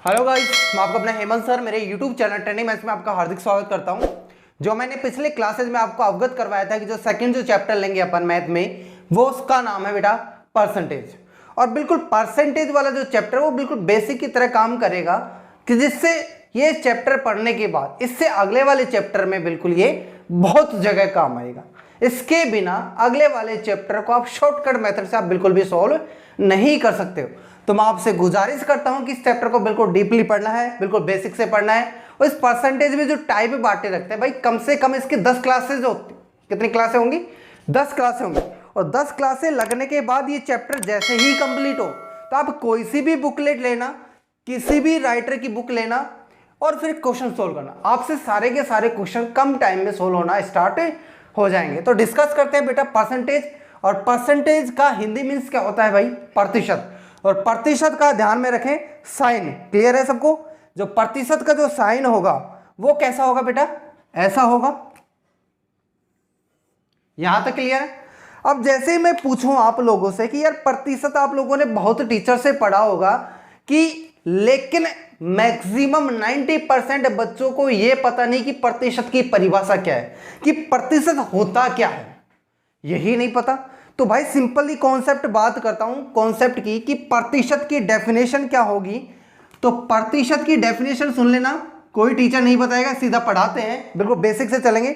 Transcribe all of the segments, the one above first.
Hello guys, मैं आपका अपना हेमंत सर मेरे यूट्यूब चैनल ट्रेंडिंग मैथ्स में आपका हार्दिक स्वागत करता हूं। जो मैंने पिछले क्लासेज में आपको अवगत करवाया था कि जो सेकंड चैप्टर लेंगे अपन मैथ में, वो उसका नाम है बेटा परसेंटेज। और बिल्कुल परसेंटेज वाला जो चैप्टर वो बिल्कुल बेसिक की तरह काम करेगा कि जिससे ये चैप्टर पढ़ने के बाद इससे अगले वाले चैप्टर में बिल्कुल ये बहुत जगह काम आएगा। इसके बिना अगले वाले चैप्टर को आप शॉर्टकट मेथड से आप बिल्कुल भी सॉल्व नहीं कर सकते हो। तो मैं आपसे गुजारिश करता हूं कि इस चैप्टर को बिल्कुल डीपली पढ़ना है, बिल्कुल बेसिक से पढ़ना है। और इस परसेंटेज में जो टाइप बांटे रखते हैं भाई, कम से कम इसकी 10 क्लासेज होती। कितनी क्लासें होंगी? 10 क्लासें होंगी। और 10 क्लासें लगने के बाद ये चैप्टर जैसे ही कंप्लीट हो तो आप कोई सी भी बुकलेट लेना, किसी भी राइटर की बुक लेना और फिर क्वेश्चन सोल्व करना। आपसे सारे के सारे क्वेश्चन कम टाइम में सोल्व होना स्टार्ट हो जाएंगे। तो डिस्कस करते हैं बेटा परसेंटेज। और परसेंटेज का हिंदी मीन्स क्या होता है भाई? प्रतिशत। और प्रतिशत का ध्यान में रखें, साइन। क्लियर है सबको? जो प्रतिशत का जो साइन होगा वो कैसा होगा बेटा? ऐसा होगा। यहां तक क्लियर है? अब जैसे ही मैं पूछूं आप लोगों से कि यार प्रतिशत, आप लोगों ने बहुत टीचर से पढ़ा होगा कि लेकिन मैक्सिमम 90% बच्चों को यह पता नहीं कि प्रतिशत की परिभाषा क्या है, कि प्रतिशत होता क्या है, यही नहीं पता। तो भाई सिंपली कॉन्सेप्ट बात करता हूं कॉन्सेप्ट की कि प्रतिशत की डेफिनेशन क्या होगी। तो प्रतिशत की डेफिनेशन सुन लेना, कोई टीचर नहीं बताएगा, सीधा पढ़ाते हैं, बिल्कुल बेसिक से चलेंगे।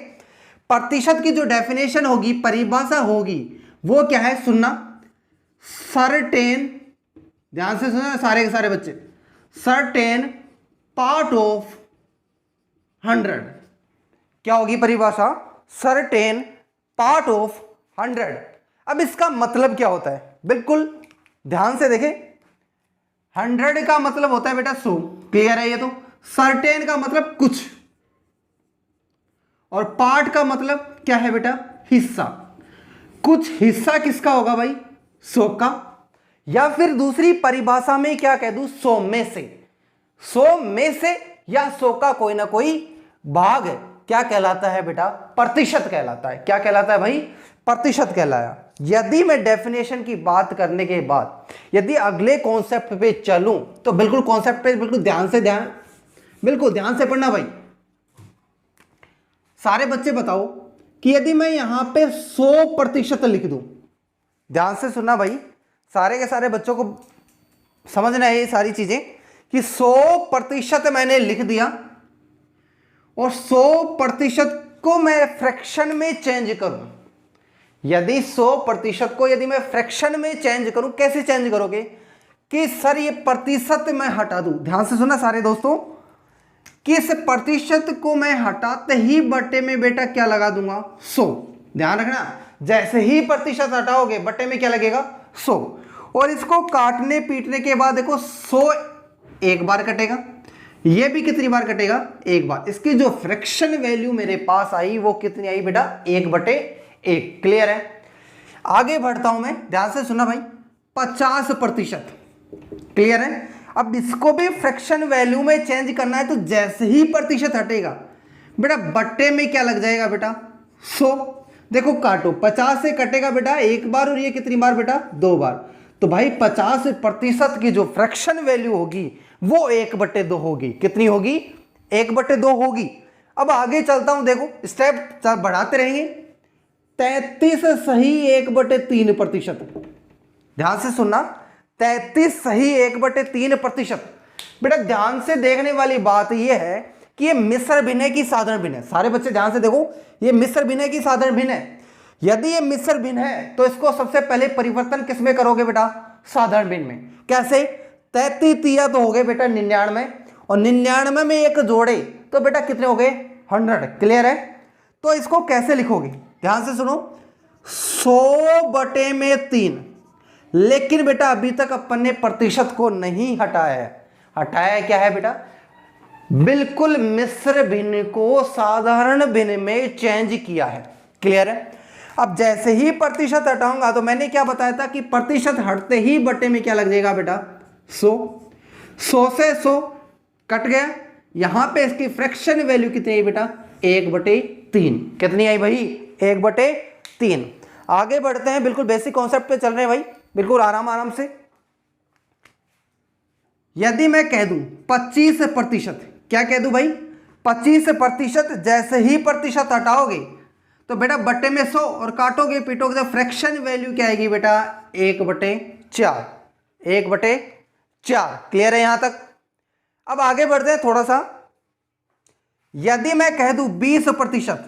प्रतिशत की जो डेफिनेशन होगी, परिभाषा होगी, वो क्या है सुनना। सर्टेन, ध्यान से सुनना सारे के सारे बच्चे, सर्टेन पार्ट ऑफ 100। क्या होगी परिभाषा? Certain part of 100। अब इसका मतलब क्या होता है? बिल्कुल ध्यान से देखें। 100 का मतलब होता है बेटा 100। क्लियर है ये? तो सर्टेन का मतलब कुछ, और पार्ट का मतलब क्या है बेटा? हिस्सा। कुछ हिस्सा किसका होगा भाई? 100 का। या फिर दूसरी परिभाषा में क्या कह दूं? 100 में से। 100 में से या 100 का कोई ना कोई भाग है, क्या कहलाता है बेटा? प्रतिशत कहलाता है। क्या कहलाता है भाई? प्रतिशत कहलाया। यदि मैं डेफिनेशन की बात करने के बाद यदि अगले कॉन्सेप्ट पे चलूं तो बिल्कुल कॉन्सेप्ट पे बिल्कुल बिल्कुल ध्यान से पढ़ना भाई। सारे बच्चे बताओ कि यदि मैं यहां पे 100% लिख दूं, ध्यान से सुनना भाई, सारे के सारे बच्चों को समझना है ये सारी चीजें कि 100% मैंने लिख दिया और 100% को मैं फ्रैक्शन में चेंज करूं। यदि 100% को यदि मैं फ्रैक्शन में चेंज करूं, कैसे चेंज करोगे? कि सर ये प्रतिशत मैं हटा दूं। ध्यान से सुनना सारे दोस्तों कि इस प्रतिशत को मैं हटाते ही बटे में बेटा क्या लगा दूंगा? 100। ध्यान रखना, जैसे ही प्रतिशत हटाओगे बटे में क्या लगेगा? 100। और इसको काटने पीटने के बाद देखो 100 एक बार कटेगा, ये भी कितनी बार कटेगा? एक बार। इसकी जो फ्रैक्शन वैल्यू मेरे पास आई वो कितनी आई बेटा? 1/1। क्लियर है? आगे बढ़ता हूं मैं, ध्यान से सुना भाई। 50%। क्लियर है? अब इसको भी फ्रैक्शन वैल्यू में चेंज करना है, तो जैसे ही प्रतिशत हटेगा बेटा बट्टे में क्या लग जाएगा बेटा? 100। देखो काटो, 50 से कटेगा बेटा एक बार, और ये कितनी बार बेटा? 2 बार। तो भाई 50% की जो फ्रैक्शन वैल्यू होगी वो 1/2 होगी। कितनी होगी? 1/2 होगी। अब आगे चलता हूं, देखो स्टेप बढ़ाते रहेंगे। 33 सही 1/3%। ध्यान से सुनना, 33 सही 1/3%। बेटा ध्यान से देखने वाली बात यह है कि ये मिश्र भिन्न की साधारण भिन्न है। सारे बच्चे ध्यान से देखो, ये मिश्र भिन्न की साधारण भिन्न है। यदि ये मिश्र भिन्न है तो इसको सबसे पहले परिवर्तन किस में करोगे बेटा? साधारण भिन्न में। कैसे? 33 तिया तो हो गए बेटा 99, और 99 में एक जोड़े तो बेटा कितने हो गए? 100। क्लियर है? तो इसको कैसे लिखोगे? ध्यान से सुनो, 100/3। लेकिन बेटा अभी तक अपन ने प्रतिशत को नहीं हटाया है। हटाया क्या है बेटा? बिल्कुल मिश्र भिन्न को साधारण भिन्न में चेंज किया है। क्लियर है? अब जैसे ही प्रतिशत हटाऊंगा, तो मैंने क्या बताया था कि प्रतिशत हटते ही बटे में क्या लग जाएगा बेटा? 100। 100 से 100 कट गया। यहां पे इसकी फ्रैक्शन वैल्यू कितनी आई बेटा? 1/3। कितनी आई भाई? 1/3। आगे बढ़ते हैं, बिल्कुल बेसिक कॉन्सेप्ट पे चल रहे हैं भाई, बिल्कुल आराम आराम से। यदि मैं कह दूं 25%, क्या कह दूं भाई 25%, जैसे ही प्रतिशत हटाओगे तो बेटा बट्टे में 100 और काटोगे पीटोगे तो फ्रैक्शन वैल्यू क्या आएगी बेटा 1/4, 1/4। क्लियर है यहां तक? अब आगे बढ़ते हैं थोड़ा सा। यदि मैं कह दूं 20%,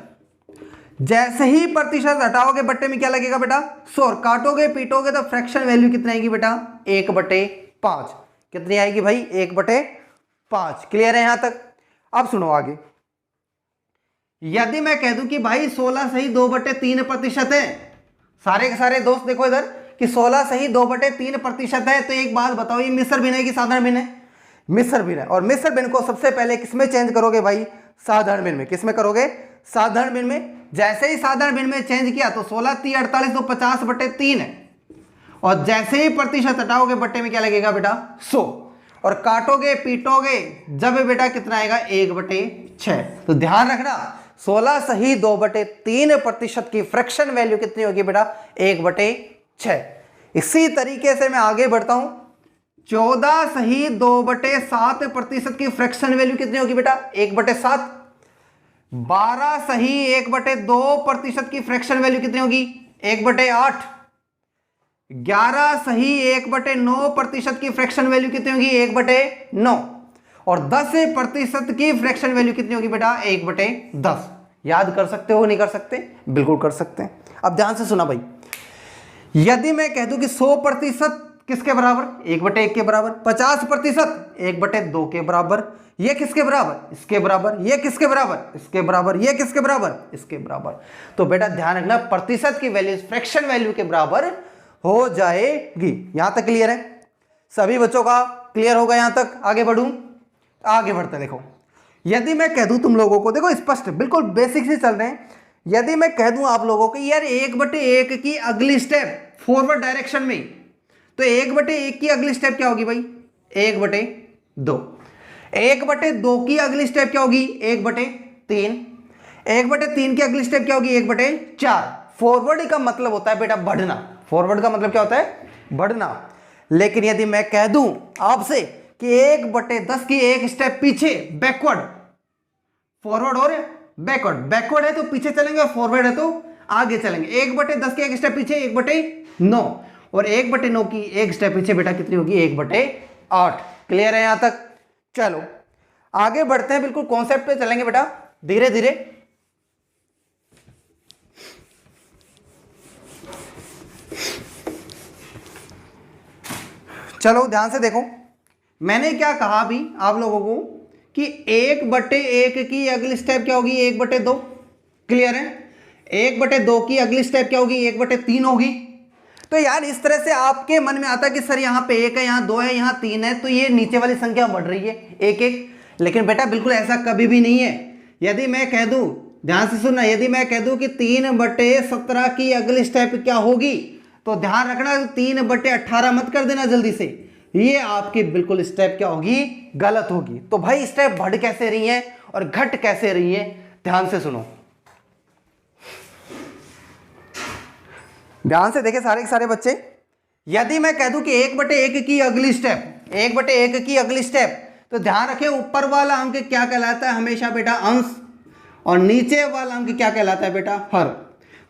जैसे ही प्रतिशत हटाओगे बट्टे में क्या लगेगा बेटा 100 और काटोगे पीटोगे तो फ्रैक्शन वैल्यू कितनी आएगी बेटा 1/5। कितनी आएगी भाई 1/5। क्लियर है यहां तक? अब सुनो आगे। यदि मैं कह दूं कि भाई 16 सही 2/3% है, सारे के सारे दोस्त देखो इधर कि 16 सही 2/3% है, तो एक बात बताओ ये मिश्र भिन्न है कि साधारण भिन्न है? मिश्र भिन्न है। और मिश्र भिन्न को सबसे पहले किसमें चेंज करोगे भाई साधारण भिन्न में। किसमें करोगे? साधारण भिन्न में। जैसे ही साधारण भिन्न में चेंज किया तो 16 3 48 तो 50/3 है, और जैसे ही प्रतिशत हटाओगे बट्टे में क्या लगेगा बेटा 100 और काटोगे पीटोगे जब बेटा कितना आएगा 1/6। तो ध्यान रखना 16 सही 2/3% की फ्रैक्शन वैल्यू कितनी होगी बेटा 1/6। इसी तरीके से मैं आगे बढ़ता हूं। 14 सही 2/7% की फ्रैक्शन वैल्यू कितनी होगी बेटा 1/7। 12 सही 1/2% की फ्रैक्शन वैल्यू कितनी होगी 1/8। 11 सही 1/9% की फ्रैक्शन वैल्यू कितनी होगी 1/9। और 10% की फ्रैक्शन वैल्यू कितनी होगी बेटा 1/10। याद कर सकते हो नहीं कर सकते? बिल्कुल कर सकते हैं। अब ध्यान से सुना भाई। यदि मैं कह दूं कि 100% किसके बराबर 1/1 के बराबर, 50% 1/2 के बराबर, ये किसके बराबर इसके बराबर, ये किसके बराबर इसके बराबर, ये किसके बराबर इसके बराबर। तो बेटा ध्यान रखना प्रतिशत की वैल्यू फ्रैक्शन वैल्यू के बराबर हो जाएगी। यहां तक क्लियर है? सभी बच्चों का क्लियर होगा यहां तक? आगे बढ़ूं? आगे बढ़ते देखो। यदि मैं कह दूं तुम लोगों को, देखो स्पष्ट बिल्कुल बेसिक से चल रहे हैं। यदि मैं कह दूं आप लोगों को यार 1/1 की अगली स्टेप फॉरवर्ड डायरेक्शन में, तो 1/1 की अगली स्टेप क्या होगी भाई 1/2। 1/2 की अगली स्टेप क्या होगी 1/3। 1/3 की अगली स्टेप क्या होगी 1/4। फॉरवर्ड का मतलब होता है बेटा बढ़ना। फॉरवर्ड का मतलब क्या होता है बढ़ना। लेकिन यदि मैं कह दूं आपसे कि 1/10 की एक स्टेप पीछे बैकवर्ड, फॉरवर्ड और बैकवर्ड, बैकवर्ड है तो पीछे चलेंगे और फॉरवर्ड है तो आगे चलेंगे। 1/10 की एक स्टेप पीछे 1/9 और 1/9 की एक स्टेप पीछे बेटा कितनी होगी 1/8। क्लियर है यहां तक? चलो आगे बढ़ते हैं, बिल्कुल कॉन्सेप्ट पे चलेंगे बेटा धीरे धीरे। चलो ध्यान से देखो, मैंने क्या कहा अभी आप लोगों को कि 1/1 की अगली स्टेप क्या होगी 1/2। क्लियर है? 1/2 की अगली स्टेप क्या होगी 1/3 होगी। तो यार इस तरह से आपके मन में आता है कि सर यहाँ पे 1 है, यहाँ 2 है, यहाँ 3 है, तो ये नीचे वाली संख्या बढ़ रही है 1-1। लेकिन बेटा बिल्कुल ऐसा कभी भी नहीं है। यदि मैं कह दूं, ध्यान से सुनना, यदि मैं कह दूं कि 3/17 की अगली स्टेप क्या होगी, तो ध्यान रखना 3/18 मत कर देना जल्दी से, ये आपकी बिल्कुल स्टेप क्या होगी गलत होगी। तो भाई स्टेप बढ़ कैसे रही है और घट कैसे रही है, ध्यान से सुनो, ध्यान से देखे सारे के सारे बच्चे। यदि मैं कह दूं कि 1/1 की अगली स्टेप, 1/1 की अगली स्टेप, तो ध्यान रखें ऊपर वाला अंक क्या कहलाता है हमेशा बेटा अंश, और नीचे वाला अंक क्या कहलाता है बेटा हर।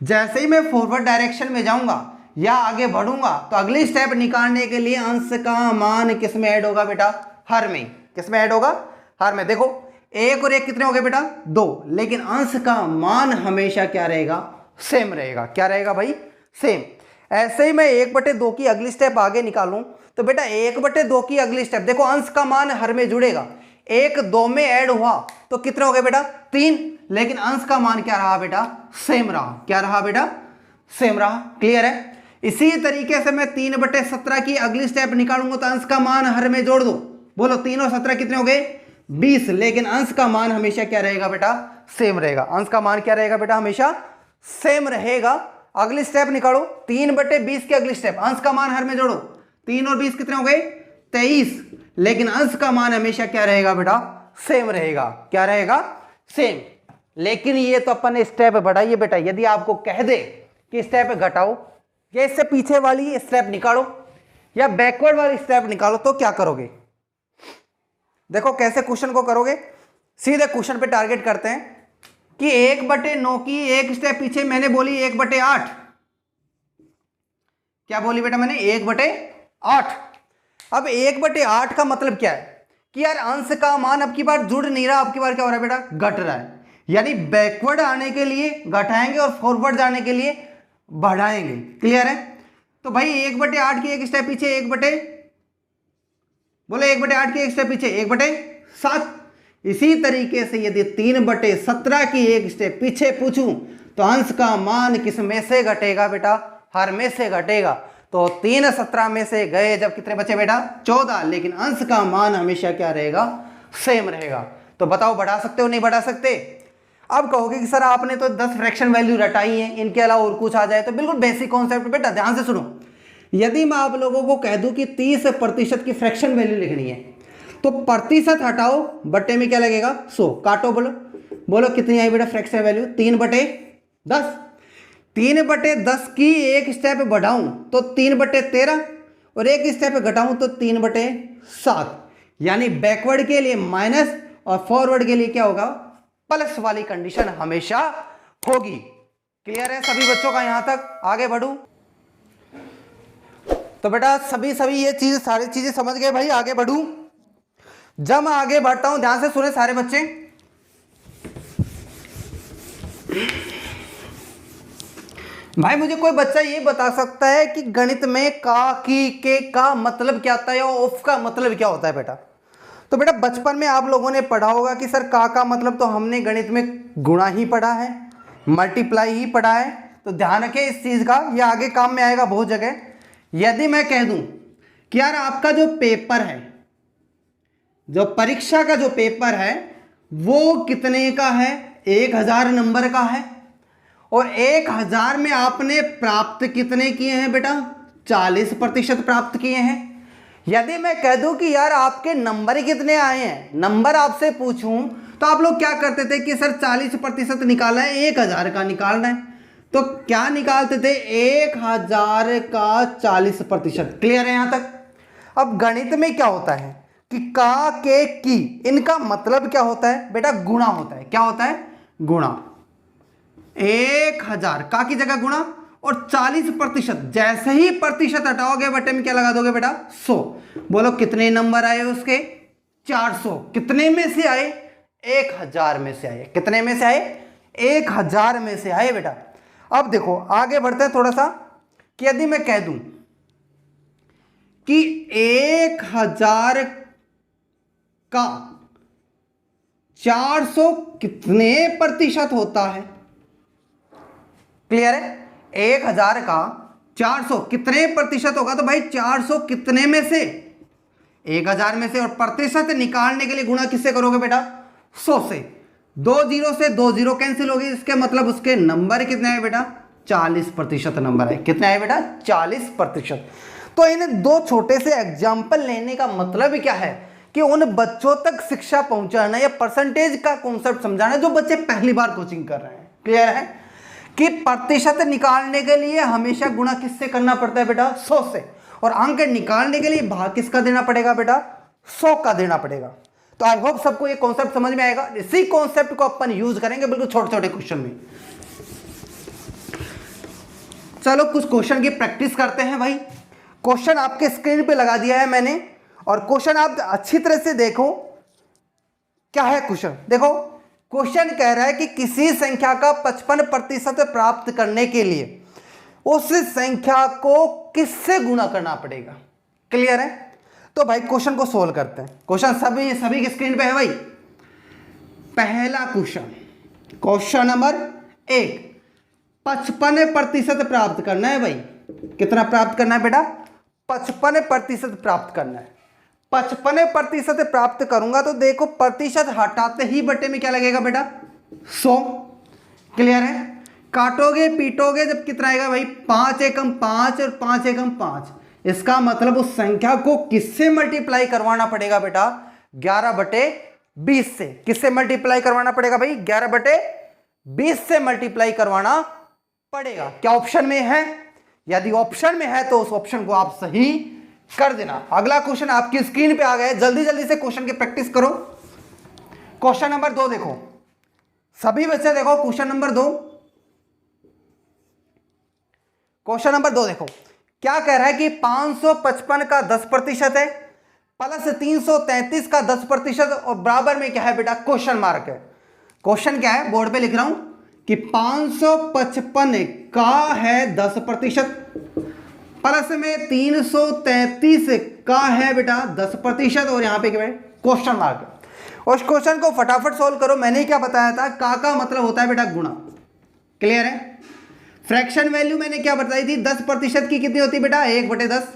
जैसे ही मैं फॉरवर्ड डायरेक्शन में जाऊंगा या आगे बढ़ूंगा तो अगली स्टेप निकालने के लिए अंश का मान किस में ऐड होगा बेटा हर में। किस में ऐड होगा हर में। देखो 1 और 1 कितने हो गए बेटा 2, लेकिन अंश का मान हमेशा क्या रहेगा सेम रहेगा। क्या रहेगा भाई सेम। ऐसे ही मैं 1/2 की अगली स्टेप आगे निकालूं तो बेटा 1/2 की अगली स्टेप देखो अंश का मान हर में जुड़ेगा, 1 2 में ऐड हुआ तो कितने हो गए बेटा 3, लेकिन अंश का मान क्या रहा बेटा सेम रहा। क्या रहा बेटा सेम रहा। क्लियर है? इसी तरीके से मैं 3/17 की अगली स्टेप निकालूंगा तो अंश का मान हर में जोड़ दो, बोलो 3 और 17 कितने हो गए 20, लेकिन अंश का मान हमेशा क्या रहेगा बेटा सेम रहेगा। अंश का मान क्या रहेगा बेटा हमेशा सेम रहेगा। अगली स्टेप निकालो 3/20 की अगली स्टेप, अंश का मान हर में जोड़ो, 3 और 20 कितने हो गए 23, लेकिन अंश का मान हमेशा क्या रहेगा बेटा सेम रहेगा। क्या रहेगा सेम। लेकिन ये तो अपन ने स्टेप बढ़ाइए बेटा, यदि आपको कह दे कि स्टेप घटाओ या इससे पीछे वाली स्टेप निकालो या बैकवर्ड वाली स्टेप निकालो तो क्या करोगे देखो कैसे क्वेश्चन को करोगे, सीधे क्वेश्चन पे टारगेट करते हैं कि 1/9 की एक स्टेप पीछे मैंने बोली 1/8। क्या बोली बेटा मैंने? 1/8। अब 1/8 का मतलब क्या है कि यार अंश का मान अब की बार जुड़ नहीं रहा, अब की बार क्या हो रहा है बेटा? घट रहा है। यानी बैकवर्ड आने के लिए घटाएंगे और फॉरवर्ड जाने के लिए बढ़ाएंगे। क्लियर है? तो भाई 1/8 की एक स्टेप पीछे 1/8 की एक स्टेप पीछे 1/7। इसी तरीके से यदि 3/17 की एक स्टेप पीछे पूछूं तो अंश का मान किस में से घटेगा बेटा? हर में से घटेगा। तो 3 17 में से गए जब कितने बचे बेटा? 14। लेकिन अंश का मान हमेशा क्या रहेगा? सेम रहेगा। तो बताओ बढ़ा सकते हो नहीं बढ़ा सकते? अब कहोगे कि सर आपने तो 10 फ्रैक्शन वैल्यू रटाई है, इनके अलावा और कुछ आ जाए तो बिल्कुल बेसिक कॉन्सेप्ट बेटा ध्यान से सुनो। यदि मैं आप लोगों को कह दूं कि 30% की फ्रैक्शन वैल्यू लिखनी है तो प्रतिशत हटाओ, बट्टे में क्या लगेगा? 100। काटो, बोलो बोलो कितनी आई बेटा फ्रैक्शन वैल्यू? 3/10। 3/10 की एक स्टेप बढ़ाऊं तो 3/13 और एक स्टेप घटाऊं तो 3/7। यानी बैकवर्ड के लिए माइनस और फॉरवर्ड के लिए क्या होगा? प्लस वाली कंडीशन हमेशा होगी। क्लियर है सभी बच्चों का? यहां तक आगे बढ़ूं तो बेटा सभी ये चीज सारी चीजें समझ गए भाई? आगे बढ़ूं? जब मैं आगे बढ़ता हूं ध्यान से सुने सारे बच्चे। भाई मुझे कोई बच्चा ये बता सकता है कि गणित में का, की, के का मतलब क्या होता है या ऑफ का मतलब क्या होता है बेटा? तो बेटा बचपन में आप लोगों ने पढ़ा होगा कि सर का मतलब तो हमने गणित में गुणा ही पढ़ा है, मल्टीप्लाई ही पढ़ा है। तो ध्यान रखें इस चीज का, ये आगे काम में आएगा बहुत जगह। यदि मैं कह दूं कि यार आपका जो पेपर है, जो परीक्षा का जो पेपर है वो कितने का है? 1000 नंबर का है और 1000 में आपने प्राप्त कितने किए हैं बेटा? 40% प्राप्त किए हैं। यदि मैं कह दूं कि यार आपके नंबर कितने आए हैं, नंबर आपसे पूछूं तो आप लोग क्या करते थे कि सर 40% निकाला है, 1000 का निकालना है। तो क्या निकालते थे? 1000 का 40%। क्लियर है यहां तक? अब गणित में क्या होता है कि का, के, की, इनका मतलब क्या होता है बेटा? गुणा होता है। क्या होता है? गुणा। 1000 का की जगह गुणा और 40%। जैसे ही प्रतिशत हटाओगे बटे में क्या लगा दोगे बेटा? 100। बोलो कितने नंबर आए उसके? 400। कितने में से आए? 1000 में से आए। कितने में से आए? 1000 में से आए बेटा। अब देखो आगे बढ़ते हैं थोड़ा सा कि यदि मैं कह दूं कि 1000 का 400 कितने प्रतिशत होता है? क्लियर है? 1000 का 400 कितने प्रतिशत होगा? तो भाई 400 कितने में से? 1000 में से। और प्रतिशत निकालने के लिए गुणा किससे करोगे बेटा? 100 से। 2 0 से 2 0 कैंसिल होगी, इसके मतलब उसके नंबर कितने आए बेटा? 40% नंबर आए। कितने आए बेटा? 40%। तो इन दो छोटे से एग्जाम्पल लेने का मतलब क्या है कि उन बच्चों तक शिक्षा पहुंचाना या परसेंटेज का कॉन्सेप्ट समझाना जो बच्चे पहली बार कोचिंग कर रहे हैं। क्लियर है कि प्रतिशत निकालने के लिए हमेशा गुणा किससे करना पड़ता है बेटा? 100 से। और अंक निकालने के लिए भाग किसका देना पड़ेगा बेटा? 100 का देना पड़ेगा। तो आई होप सबको ये कॉन्सेप्ट समझ में आएगा। इसी कॉन्सेप्ट को अपन यूज करेंगे बिल्कुल छोटे छोटे क्वेश्चन में। चलो कुछ क्वेश्चन की प्रैक्टिस करते हैं भाई। क्वेश्चन आपके स्क्रीन पे लगा दिया है मैंने और क्वेश्चन आप अच्छी तरह से देखो। क्या है क्वेश्चन? देखो क्वेश्चन कह रहा है कि किसी संख्या का 55% प्राप्त करने के लिए उस संख्या को किससे गुणा करना पड़ेगा? क्लियर है? तो भाई क्वेश्चन को सोल्व करते हैं। क्वेश्चन सभी की स्क्रीन पे है भाई। पहला क्वेश्चन, क्वेश्चन नंबर 1, 55% प्राप्त करना है भाई। कितना प्राप्त करना है बेटा? 55% प्राप्त करना है। 55% प्राप्त करूंगा तो देखो प्रतिशत हटाते ही बटे में क्या लगेगा बेटा? 100। क्लियर है? काटोगे पीटोगे जब कितना आएगा भाई? 5 एकम 5 और 5 एकम 5। इसका मतलब उस संख्या को किससे मल्टीप्लाई करवाना पड़ेगा बेटा? 11/20 से। किससे मल्टीप्लाई करवाना पड़ेगा भाई? 11/20 से मल्टीप्लाई करवाना पड़ेगा। क्या ऑप्शन में है? यदि ऑप्शन में है तो उस ऑप्शन को आप सही कर देना। अगला क्वेश्चन आपकी स्क्रीन पे आ गया है, जल्दी जल्दी से क्वेश्चन की प्रैक्टिस करो। क्वेश्चन नंबर 2 देखो, सभी बच्चे देखो क्वेश्चन नंबर 2। क्वेश्चन नंबर 2 देखो क्या कह रहा है कि 555 का 10% है प्लस 333 का 10% और बराबर में क्या है बेटा, क्वेश्चन मार्क है। क्वेश्चन क्या है, बोर्ड पे लिख रहा हूं कि 555 का है 10% प्लस में 333 का है बेटा 10% और यहां पे क्या है, क्वेश्चन मार्क है। उस क्वेश्चन को फटाफट सॉल्व करो। मैंने क्या बताया था, का मतलब होता है बेटा गुणा। क्लियर है। फ्रैक्शन वैल्यू मैंने क्या बताई थी, 10% की कितनी होती है बेटा, 1/10।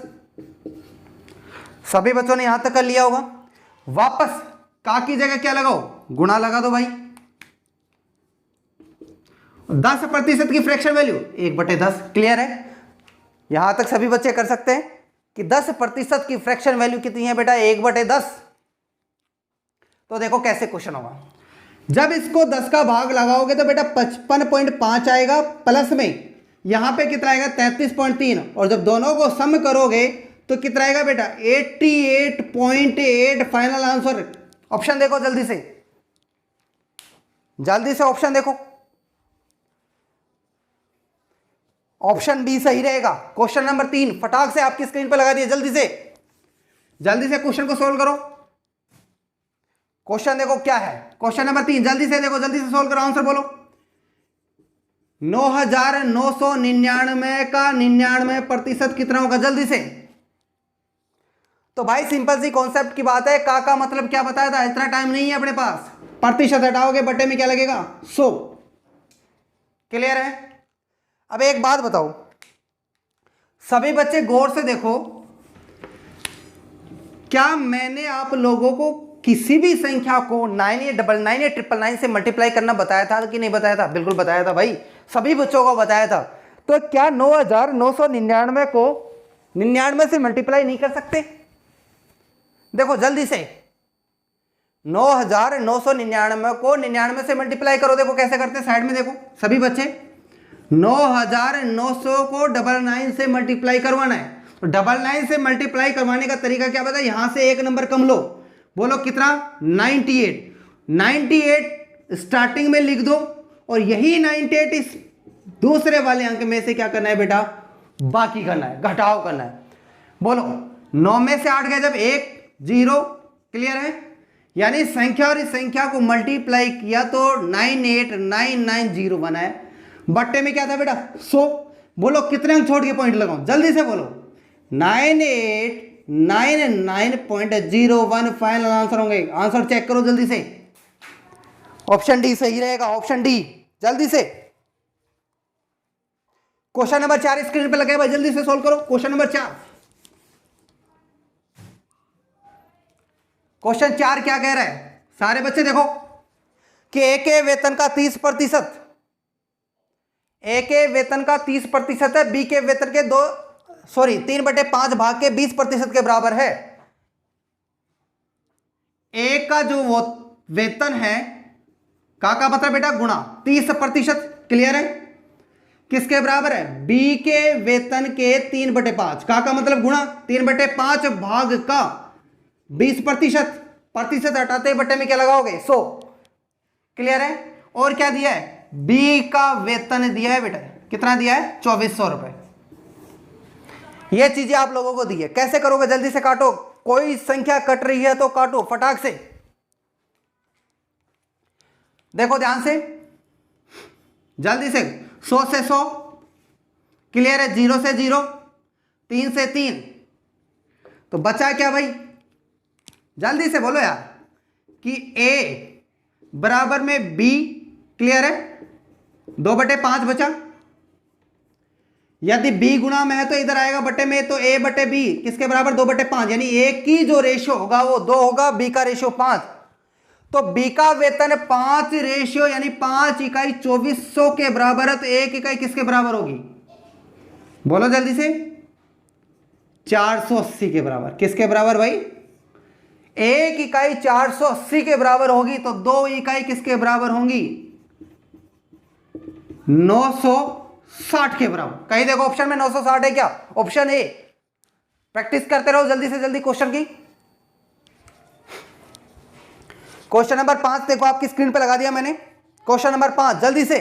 सभी बच्चों ने यहां तक कर लिया होगा। वापस का की जगह क्या लगाओ, गुणा लगा दो भाई। 10% की फ्रैक्शन वैल्यू 1/10। क्लियर है। यहां तक सभी बच्चे कर सकते हैं कि 10% की फ्रैक्शन वैल्यू कितनी है बेटा, 1/10। तो देखो कैसे क्वेश्चन होगा। जब इसको 10 का भाग लगाओगे तो बेटा 55.5 आएगा, प्लस में यहां पे कितना आएगा 33.3, और जब दोनों को सम करोगे तो कितना आएगा बेटा 88.8। फाइनल आंसर ऑप्शन देखो जल्दी से, जल्दी से ऑप्शन देखो। ऑप्शन बी सही रहेगा। क्वेश्चन नंबर 3 फटाक से आपकी स्क्रीन पर लगा दिया, जल्दी से क्वेश्चन को सोल्व करो। क्वेश्चन देखो क्या है, क्वेश्चन नंबर 3 जल्दी से देखो, जल्दी से सोल्व करो, आंसर बोलो। 9,999 का 99% कितना होगा, जल्दी से। तो भाई सिंपल सी कॉन्सेप्ट की बात है, का मतलब क्या बताया था, इतना टाइम नहीं है अपने पास। प्रतिशत हटाओगे बटे में क्या लगेगा, 100। क्लियर है। अब एक बात बताओ, सभी बच्चे गौर से देखो, क्या मैंने आप लोगों को किसी भी संख्या को 9899 या 999 से मल्टीप्लाई करना बताया था कि नहीं बताया था? बिल्कुल बताया था भाई, सभी बच्चों को बताया था। तो क्या 9,999 को 99 से मल्टीप्लाई नहीं कर सकते? देखो जल्दी से 9,999 को 99 से मल्टीप्लाई करो। देखो कैसे करते हैं, साइड में देखो सभी बच्चे। 9,900 को 99 से मल्टीप्लाई करवाना है। तो 99 से मल्टीप्लाई करवाने का तरीका क्या पता है, यहां से एक नंबर कम लो, बोलो कितना, 98 स्टार्टिंग में लिख दो, और यही 98 इस दूसरे वाले अंक में से क्या करना है बेटा, बाकी करना है, घटाव करना है। बोलो 9 में से 8 गए जब 1 0। क्लियर है। यानी संख्या और इस संख्या को मल्टीप्लाई किया तो 98990 बना है। बट्टे में क्या था बेटा, 100। बोलो कितने अंक छोड़ के पॉइंट लगाऊं, जल्दी से बोलो। 9899.01 फाइनल आंसर होंगे। आंसर चेक करो जल्दी से। ऑप्शन डी सही रहेगा, ऑप्शन डी। जल्दी से क्वेश्चन नंबर 4 स्क्रीन पे लगे भाई, जल्दी से सोल्व करो। क्वेश्चन नंबर 4, क्वेश्चन 4 क्या कह रहा है, सारे बच्चे देखो कि ए के वेतन का 30%, ए के वेतन का 30% है, बी के वेतन के 3/5 भाग के 20% के बराबर है। ए का जो वो वेतन है, का मतलब बेटा गुणा 30%। क्लियर है। किसके बराबर है, बी के वेतन के 3/5। का मतलब गुणा 3/5 भाग का 20%। प्रतिशत हटाते बटे में क्या लगाओगे, 100। क्लियर है। और क्या दिया है, बी का वेतन दिया है बेटा, कितना दिया है, 2400 रुपए। ये चीजें आप लोगों को दी है। कैसे करोगे, जल्दी से काटो। कोई संख्या कट रही है तो काटो फटाक से। देखो ध्यान से, जल्दी से। 100 से 100 क्लियर है, 0 से 0, 3 से 3, तो बचा क्या भाई, जल्दी से बोलो यार, कि ए बराबर में बी। क्लियर है। 2/5 बचा। यदि बी गुणा में है तो इधर आएगा बटे में, तो ए बटे बी किसके बराबर, 2/5। यानी ए की जो रेशियो होगा वो 2 होगा, बी का रेशियो 5। तो बी का वेतन 5 रेशियो यानी 5 इकाई 2400 के बराबर है, तो 1 इकाई किसके बराबर होगी, बोलो जल्दी से, 480 के बराबर। किसके बराबर भाई, 1 इकाई 480 के बराबर होगी। तो 2 इकाई किसके बराबर होंगी, 960 के बराबर। कहीं देखो ऑप्शन में 960 है क्या, ऑप्शन ए। प्रैक्टिस करते रहो जल्दी से जल्दी क्वेश्चन की। क्वेश्चन नंबर 5 देखो, आपकी स्क्रीन पे लगा दिया मैंने। क्वेश्चन नंबर 5 जल्दी से।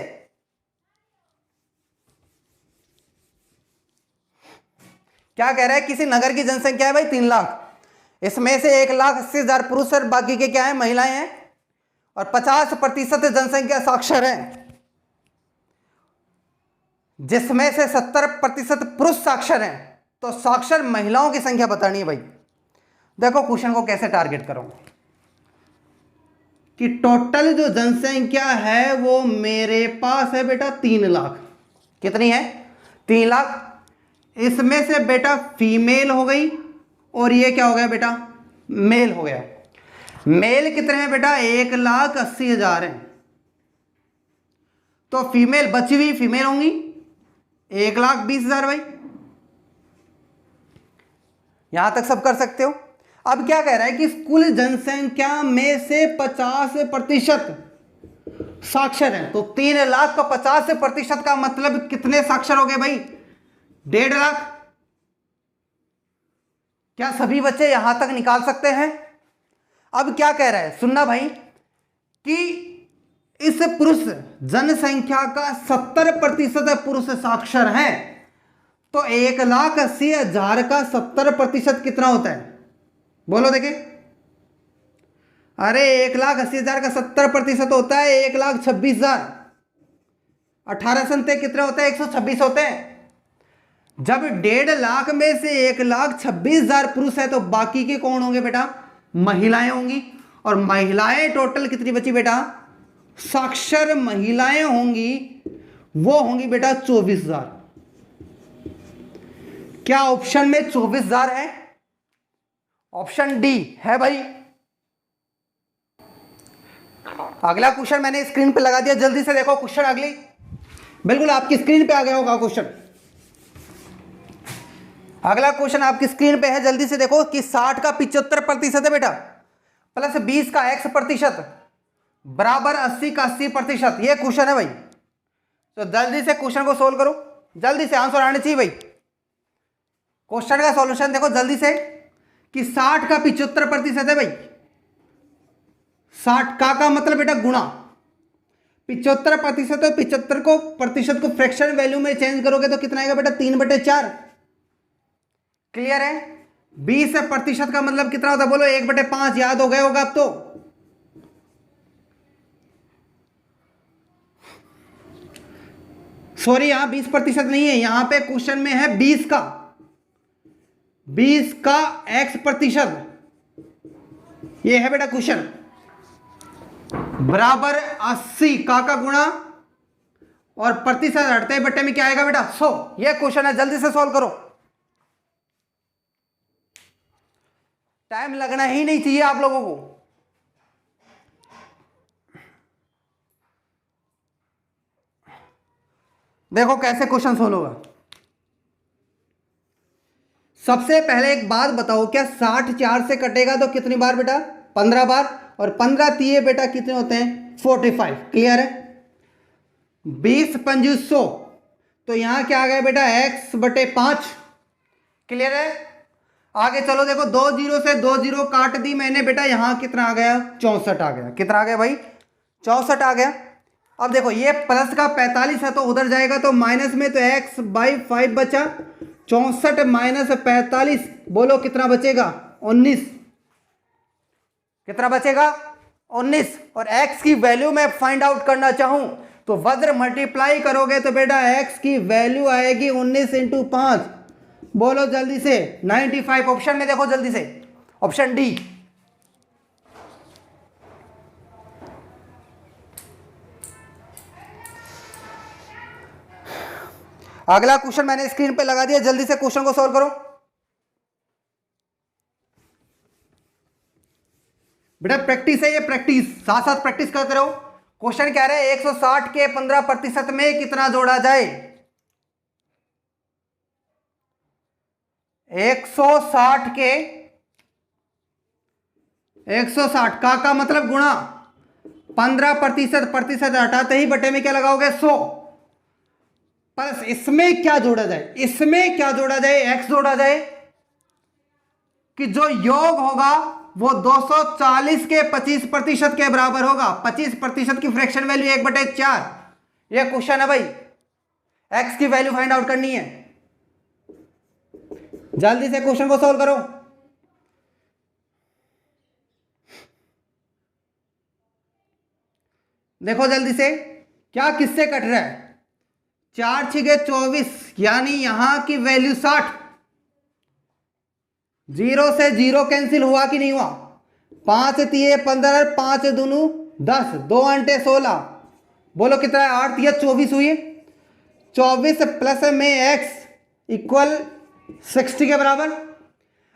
क्या कह रहा है, किसी नगर की जनसंख्या है भाई 3 लाख, इसमें से 1,80,000 पुरुष और बाकी के क्या है, महिलाएं हैं, और 50% जनसंख्या साक्षर है, जिसमें से 70% पुरुष साक्षर हैं, तो साक्षर महिलाओं की संख्या बतानी है भाई। देखो क्वेश्चन को कैसे टारगेट करो कि टोटल जो जनसंख्या है वो मेरे पास है बेटा 3 लाख। कितनी है? 3 लाख। इसमें से बेटा फीमेल हो गई और ये क्या हो गया बेटा, मेल हो गया। मेल कितने हैं बेटा, 1,80,000 हैं, तो फीमेल बची हुई फीमेल होंगी 1,20,000 भाई। यहां तक सब कर सकते हो। अब क्या कह रहा है कि कुल जनसंख्या में से 50% साक्षर है, तो 3 लाख का 50% का मतलब कितने साक्षर हो गए भाई, 1.5 लाख। क्या सभी बच्चे यहां तक निकाल सकते हैं? अब क्या कह रहा है, सुनना भाई, कि इस पुरुष जनसंख्या का 70% पुरुष साक्षर हैं, तो 1,80,000 का 70% कितना होता है, बोलो देखे। अरे 1,80,000 का 70% होता है 1,26,000। 18 संते कितने होते हैं, 126 होते हैं। जब 1.5 लाख में से 1,26,000 पुरुष है, तो बाकी के कौन होंगे बेटा, महिलाएं होंगी। और महिलाएं टोटल कितनी बची बेटा, साक्षर महिलाएं होंगी वो होंगी बेटा 24,000। क्या ऑप्शन में 24,000 है? ऑप्शन डी है भाई। अगला क्वेश्चन मैंने स्क्रीन पे लगा दिया, जल्दी से देखो क्वेश्चन। अगली बिल्कुल आपकी स्क्रीन पे आ गया होगा क्वेश्चन। अगला क्वेश्चन आपकी स्क्रीन पे है, जल्दी से देखो कि 60 का 75% है बेटा, प्लस 20 का x% बराबर 80 का 80%। ये क्वेश्चन है भाई। तो जल्दी से क्वेश्चन को सोल्व करो, जल्दी से आंसर आने चाहिए भाई। क्वेश्चन का सॉल्यूशन देखो जल्दी से कि 60 का 75% है भाई। 60 का मतलब बेटा गुणा 75%, तो 75 को प्रतिशत को फ्रैक्शन वैल्यू में चेंज करोगे तो कितना आएगा बेटा, 3/4। क्लियर है? 20% का मतलब कितना होता है, बोलो 1/5। याद हो गया होगा अब तो। सॉरी, यहां 20% नहीं है, यहां पे क्वेश्चन में है 20 का x%। ये है बेटा क्वेश्चन, बराबर 80 का गुणा और प्रतिशत हटते बट्टे में क्या आएगा बेटा, 100। ये क्वेश्चन है, जल्दी से सॉल्व करो। टाइम लगना ही नहीं चाहिए आप लोगों को। देखो कैसे क्वेश्चन सोल्व होगा। सबसे पहले एक बात बताओ, क्या 60 4 से कटेगा तो कितनी बार बेटा, 15 बार, और 15 तिये बेटा कितने होते हैं, 45। क्लियर है? 20 पंजू 100, तो यहां क्या आ गया बेटा, x/5। क्लियर है? आगे चलो देखो, 2 0 से 2 0 काट दी मैंने बेटा, यहां कितना आ गया, 64 आ गया। कितना आ गया भाई, 64 आ गया। अब देखो ये प्लस का 45 है तो उधर जाएगा, तो माइनस में तो x/5 बचा, 64 माइनस 45, बोलो कितना बचेगा, 19। कितना बचेगा, 19। और x की वैल्यू मैं फाइंड आउट करना चाहूं तो वज्र मल्टीप्लाई करोगे तो बेटा x की वैल्यू आएगी 19 × 5। बोलो जल्दी से, 95। ऑप्शन में देखो जल्दी से, ऑप्शन डी। अगला क्वेश्चन मैंने स्क्रीन पे लगा दिया, जल्दी से क्वेश्चन को सॉल्व करो। बेटा प्रैक्टिस है ये, प्रैक्टिस, साथ साथ प्रैक्टिस करते रहो। क्वेश्चन क्या है, 160 के 15% में कितना जोड़ा जाए। 160 के 160 का मतलब गुणा 15%, प्रतिशत हटाते ही बटे में क्या लगाओगे, 100। प्लस इसमें क्या जोड़ा जाए, इसमें क्या जोड़ा जाए, x जोड़ा जाए। कि जो योग होगा वो 240 के 25% के बराबर होगा। 25% की फ्रैक्शन वैल्यू 1/4। यह क्वेश्चन है भाई, एक्स की वैल्यू फाइंड आउट करनी है। जल्दी से क्वेश्चन को सॉल्व करो। देखो जल्दी से क्या किससे कट रहा है। 4 6 24, यानी यहां की वैल्यू 60। 0 से 0 कैंसिल हुआ कि नहीं हुआ। 5 3 15, 5 दूनू 10, 2 अंटे 16। बोलो कितना है, 8 3 24 हुई। 24 प्लस में x इक्वल 60 के बराबर।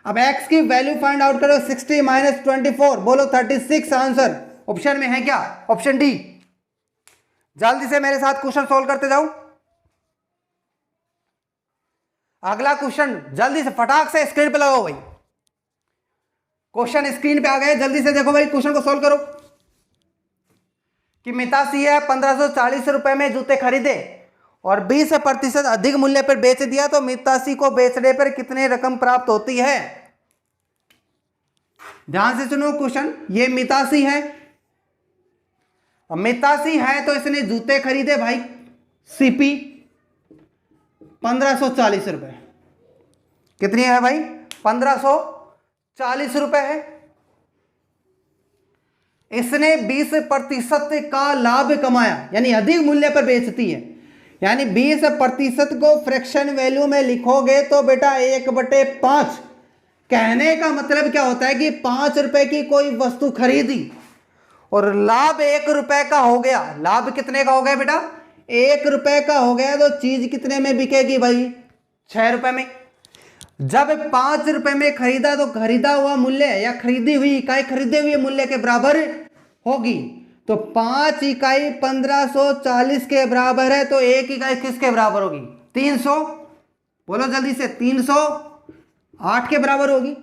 अब x की वैल्यू फाइंड आउट करो। 60 माइनस 24, बोलो 36 आंसर ऑप्शन में है क्या, ऑप्शन डी। जल्दी से मेरे साथ क्वेश्चन सोल्व करते जाओ। अगला क्वेश्चन जल्दी से फटाक से स्क्रीन पे लगाओ भाई। क्वेश्चन स्क्रीन पे आ गए, जल्दी से देखो भाई, क्वेश्चन को सोल्व करो। कि मितासी है 1540 रुपए में जूते खरीदे और 20% अधिक मूल्य पर बेच दिया, तो मितासी को बेचने पर कितनी रकम प्राप्त होती है। ध्यान से सुनो क्वेश्चन। ये मितासी है, मितासी है तो इसने जूते खरीदे भाई, सीपी 1540 रुपए। कितनी है भाई, 1540 रुपए है। इसने 20% का लाभ कमाया, यानी अधिक मूल्य पर बेचती है। यानी 20% को फ्रैक्शन वैल्यू में लिखोगे तो बेटा 1/5। कहने का मतलब क्या होता है कि 5 रुपए की कोई वस्तु खरीदी और लाभ 1 रुपए का हो गया। लाभ कितने का हो गया बेटा, 1 रुपए का हो गया, तो चीज कितने में बिकेगी भाई, 6 रुपए में। जब 5 रुपए में खरीदा तो खरीदा हुआ मूल्य या खरीदी हुई इकाई खरीदे हुए मूल्य के बराबर होगी। तो 5 इकाई 1540 के बराबर है, तो 1 इकाई किसके बराबर होगी, 300। बोलो जल्दी से, 308 के बराबर होगी।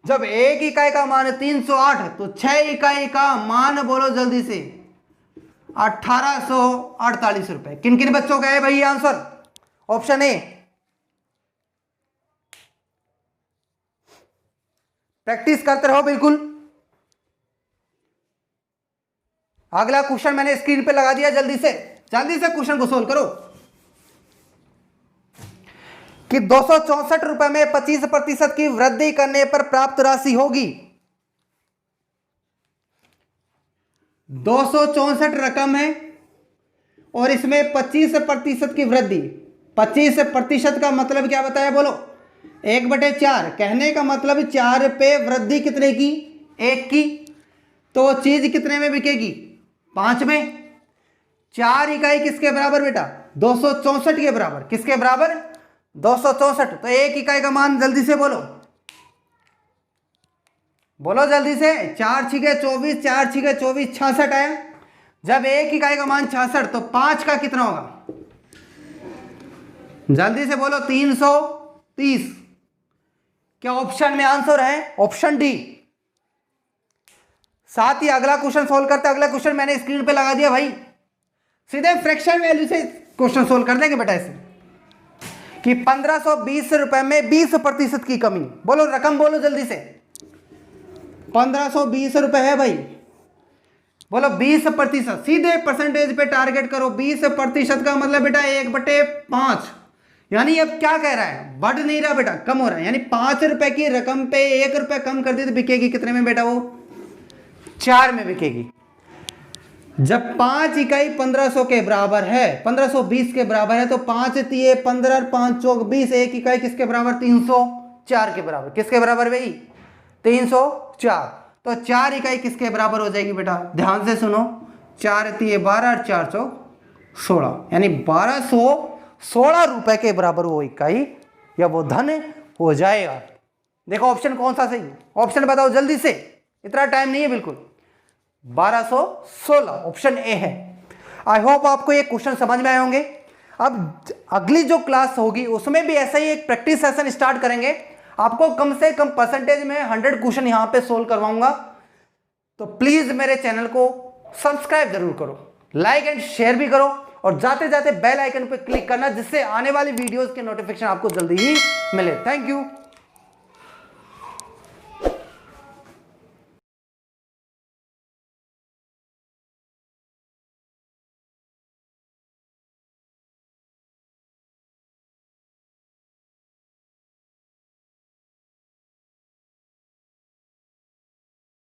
जब 1 इकाई का मान 308, तो 6 इकाई का मान बोलो जल्दी से 1848 रुपए। किन किन बच्चों का है भाई आंसर, ऑप्शन ए। प्रैक्टिस करते रहो बिल्कुल। अगला क्वेश्चन मैंने स्क्रीन पे लगा दिया, जल्दी से क्वेश्चन को सोल्व करो। कि 264 रुपए में 25% की वृद्धि करने पर प्राप्त राशि होगी। 264 रकम है और इसमें 25% की वृद्धि। 25% का मतलब क्या बताया, बोलो 1/4। कहने का मतलब 4 पे वृद्धि कितने की, 1 की। तो चीज कितने में बिकेगी, 5 में। 4 इकाई किसके बराबर बेटा, 264 के बराबर। किसके बराबर, 264। तो 1 इकाई का मान जल्दी से बोलो, बोलो जल्दी से। 4 6 24, 4 6 24, 66 है। जब 1 इकाई का मान 66, तो 5 का कितना होगा, जल्दी से बोलो, 330। क्या ऑप्शन में आंसर है, ऑप्शन डी। साथ ही अगला क्वेश्चन सोल्व करते हैं। अगला क्वेश्चन मैंने स्क्रीन पे लगा दिया भाई। सीधे फ्रैक्शन वैल्यू से क्वेश्चन सोल्व कर देंगे बेटा ऐसे। कि 1520 रुपए में 20% की कमी। बोलो रकम, बोलो जल्दी से। 1520 रुपए है भाई, बोलो 20%। सीधे परसेंटेज पे टारगेट करो। 20% का मतलब बेटा 1/5। यानी अब क्या कह रहा है, बढ़ नहीं रहा बेटा, कम हो रहा है। यानी 5 रुपए की रकम पे 1 रुपए कम कर दी तो बिकेगी कितने में बेटा, वो 4 में बिकेगी। जब 5 इकाई 1500 के बराबर है, 1520 के बराबर है, तो 5 3 15, 5 चौक 20। 1 इकाई किसके बराबर, 304 के बराबर। किसके बराबर भाई, 304। तो 4 इकाई किसके बराबर हो जाएगी बेटा, ध्यान से सुनो। 4 3 12 और 4 चौक 16, यानी 1216 रुपए के बराबर वो इकाई या वो धन हो जाएगा। देखो ऑप्शन कौन सा सही, ऑप्शन बताओ जल्दी से, इतना टाइम नहीं है बिल्कुल। 1216 ऑप्शन ए है। आई होप आपको ये क्वेश्चन समझ में आए होंगे। अब अगली जो क्लास होगी उसमें भी ऐसा ही एक प्रैक्टिस सेशन स्टार्ट करेंगे। आपको कम से कम परसेंटेज में 100 क्वेश्चन यहां पे सोल्व करवाऊंगा। तो प्लीज मेरे चैनल को सब्सक्राइब जरूर करो, लाइक एंड शेयर भी करो, और जाते जाते बेल आइकन पे क्लिक करना, जिससे आने वाली वीडियोस के नोटिफिकेशन आपको जल्दी ही मिले। Thank you.